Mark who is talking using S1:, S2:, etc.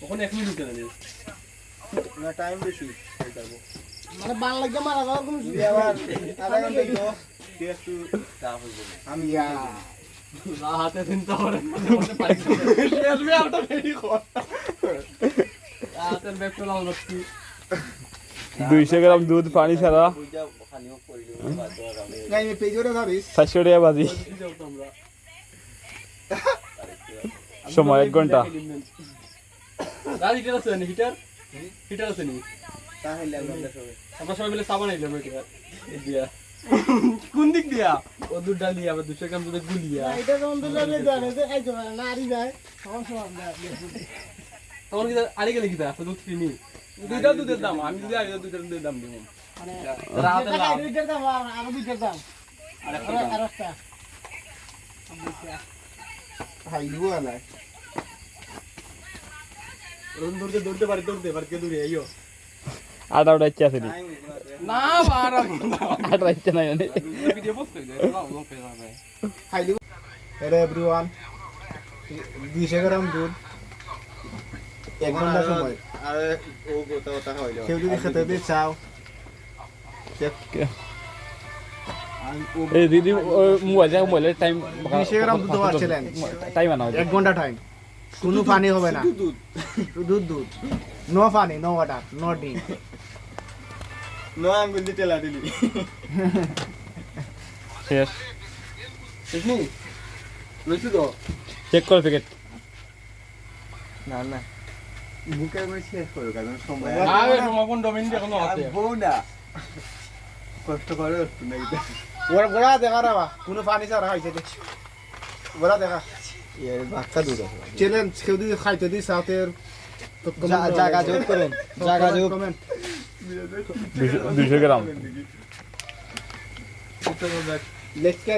S1: ওখানে 1 মিনিট কেন
S2: না টাইম বেশি
S3: মানে বাল লাগে মারা যাওয়ার কোনো
S2: তুই আবার আধা ঘন্টা তো তুই একটু আমি
S1: হাতে চিন্তা করে আসবে আউটটা রেডি কর হাতের ব্যাগটা লাল করছি
S4: 200 গ্রাম দুধ পানি ছাড়া
S2: নাই আমি পেজরে ধরিস
S4: 400 টাকা বাজি সময় 1 ঘন্টা
S1: দাদি হিটার আছে নি হিটার আছে নি
S2: তাহলে আমরা সবাই
S1: আমরা সবাই মিলে সাবান আইলাম এটা দিয়া কোন দিক দিয়া ও দুধ ডালি আবার 200 গ্রাম দুধে গুলিয়া
S3: এটা যখন তো যাবে জানে যে খাইতে পারে না আরি যায় সমস্যা হবে
S1: তখন কি আরে গেলে কি তা দুধ কিনি দুইটা দুধের দাম আমি যদি আগে দুইটা দুধের দাম দিব
S3: মানে
S1: রাতে লাভ
S3: দুইটার দাম আর দুইটার দাম আর একটা
S2: হাইলু আলা
S1: রুন দৌড়তে পারে কে দৌড়ে আইও
S4: আটা উঠাইছে আছে নি
S1: না বারা
S4: আটা উঠাইছে না মানে
S1: ভিডিও পোস্ট করে দাও লং পেজ হবে
S2: হাইলু হ্যালো एवरीवन 200 গ্রাম দুধ 1 ঘন্টা সময় আর ও গোটা হইলো কেউ যদি খেতে দিতে চাও
S4: এই দিদি মোবাইলের টাইম
S2: 200 গ্রাম দুধ দেওয়া চ্যালেঞ্জ
S4: টাইম আনাও
S2: 1 ঘন্টা টাইম কোনো পানি হবে না দুধ নো পানি no water no drink no আঙ্গুল দিয়ে তেলা দিলি
S4: শেষ
S1: দেখনি লইছি তো
S4: চেক কর প্যাকেট
S2: না না বুকের মধ্যে শেষ করো কারণ সময়
S1: আরে তোমার কোন ডোমেইন দিয়ে কোনো আছে
S2: বউ না কষ্ট করে একটু নাই ওরা দেখা রাবা কোনো পানি ছাড়া খাইছে দেখ ওরা দেখা এর বাচ্চা দুধ চ্যালেঞ্জ কেউ যদি খাইতে দিই সাথে জায়গা যোগ করেন জায়গা যোগ কমেন্ট
S4: 200 গ্রাম
S1: উত্তর দেখ
S2: লেখকে